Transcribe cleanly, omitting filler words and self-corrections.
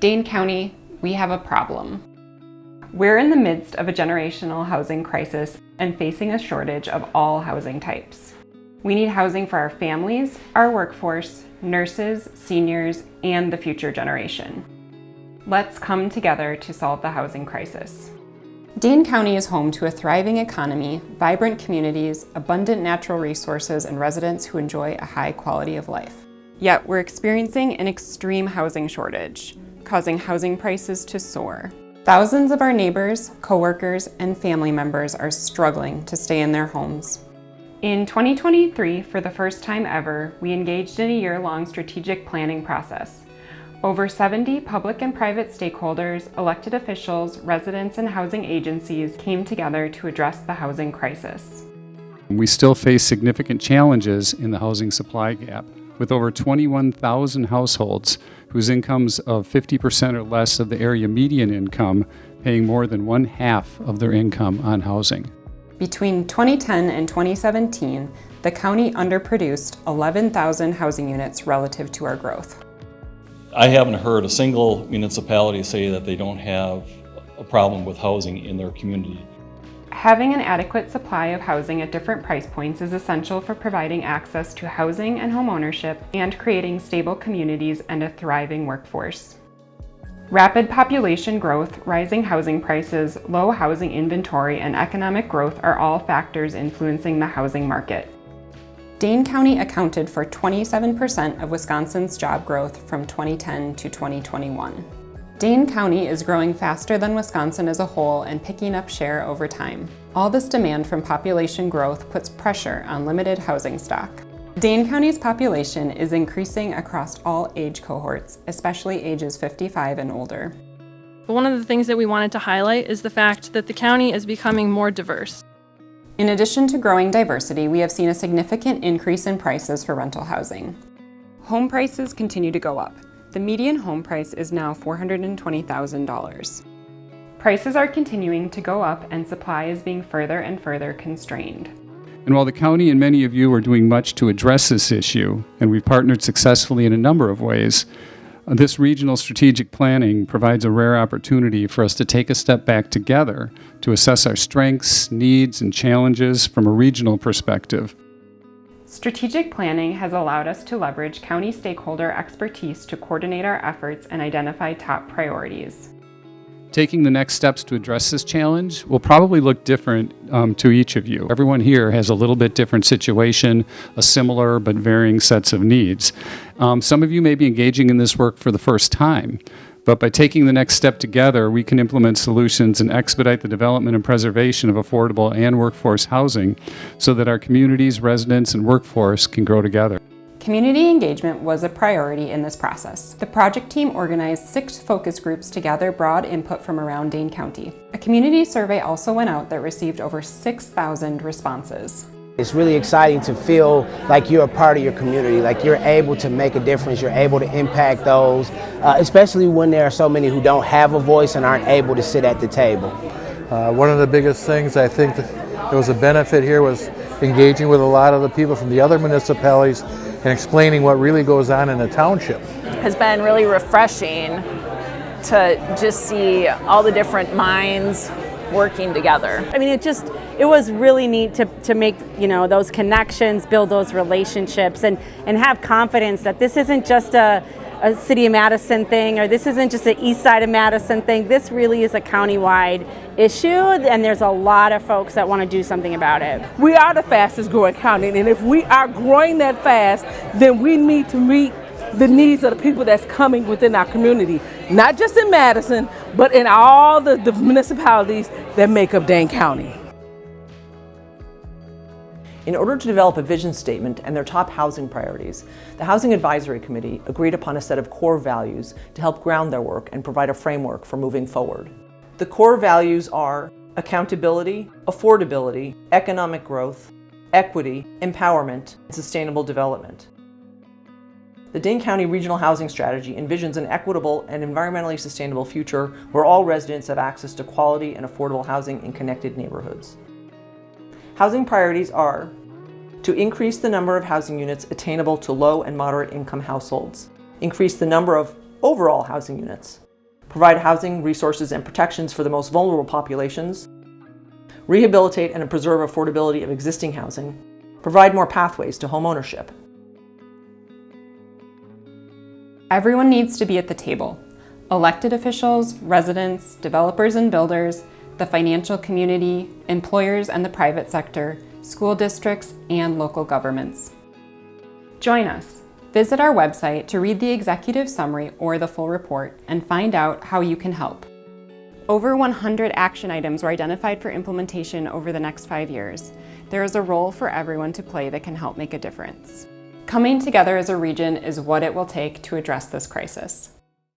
Dane County, we have a problem. We're in the midst of a generational housing crisis and facing a shortage of all housing types. We need housing for our families, our workforce, nurses, seniors, and the future generation. Let's come together to solve the housing crisis. Dane County is home to a thriving economy, vibrant communities, abundant natural resources, and residents who enjoy a high quality of life. Yet we're experiencing an extreme housing shortage, causing housing prices to soar. Thousands of our neighbors, coworkers, and family members are struggling to stay in their homes. In 2023, for the first time ever, we engaged in a year-long strategic planning process. Over 70 public and private stakeholders, elected officials, residents, and housing agencies came together to address the housing crisis. We still face significant challenges in the housing supply gap, with over 21,000 households whose incomes of 50% or less of the area median income paying more than 1/2 of their income on housing. Between 2010 and 2017, the county underproduced 11,000 housing units relative to our growth. I haven't heard a single municipality say that they don't have a problem with housing in their community. Having an adequate supply of housing at different price points is essential for providing access to housing and home ownership and creating stable communities and a thriving workforce. Rapid population growth, rising housing prices, low housing inventory, and economic growth are all factors influencing the housing market. Dane County accounted for 27% of Wisconsin's job growth from 2010 to 2021. Dane County is growing faster than Wisconsin as a whole and picking up share over time. All this demand from population growth puts pressure on limited housing stock. Dane County's population is increasing across all age cohorts, especially ages 55 and older. One of the things that we wanted to highlight is the fact that the county is becoming more diverse. In addition to growing diversity, we have seen a significant increase in prices for rental housing. Home prices continue to go up. The median home price is now $420,000. Prices are continuing to go up and supply is being further and further constrained. And while the county and many of you are doing much to address this issue, and we've partnered successfully in a number of ways, this regional strategic planning provides a rare opportunity for us to take a step back together to assess our strengths, needs, and challenges from a regional perspective. Strategic planning has allowed us to leverage county stakeholder expertise to coordinate our efforts and identify top priorities. Taking the next steps to address this challenge will probably look different to each of you. Everyone here has a little bit different situation, a similar but varying sets of needs. Some of you may be engaging in this work for the first time, but by taking the next step together, we can implement solutions and expedite the development and preservation of affordable and workforce housing so that our communities, residents, and workforce can grow together. Community engagement was a priority in this process. The project team organized 6 focus groups to gather broad input from around Dane County. A community survey also went out that received over 6,000 responses. It's really exciting to feel like you're a part of your community, like you're able to make a difference, you're able to impact those, especially when there are so many who don't have a voice and aren't able to sit at the table. One of the biggest things I think that there was a benefit here was engaging with a lot of the people from the other municipalities and explaining what really goes on in the township. It has been really refreshing to just see all the different minds working together. I mean, it was really neat to make, those connections, build those relationships, and have confidence that this isn't just a City of Madison thing, or this isn't just an East Side of Madison thing. This really is a countywide issue, and there's a lot of folks that want to do something about it. We are the fastest growing county, and if we are growing that fast, then we need to meet the needs of the people that's coming within our community, not just in Madison, but in all the municipalities that make up Dane County. In order to develop a vision statement and their top housing priorities, the Housing Advisory Committee agreed upon a set of core values to help ground their work and provide a framework for moving forward. The core values are accountability, affordability, economic growth, equity, empowerment, and sustainable development. The Dane County Regional Housing Strategy envisions an equitable and environmentally sustainable future where all residents have access to quality and affordable housing in connected neighborhoods. Housing priorities are to increase the number of housing units attainable to low and moderate income households, increase the number of overall housing units, provide housing, resources, and protections for the most vulnerable populations, rehabilitate and preserve affordability of existing housing, provide more pathways to home ownership. Everyone needs to be at the table. Elected officials, residents, developers and builders, the financial community, employers and the private sector, school districts, and local governments. Join us. Visit our website to read the executive summary or the full report and find out how you can help. Over 100 action items were identified for implementation over the next 5 years. There is a role for everyone to play that can help make a difference. Coming together as a region is what it will take to address this crisis.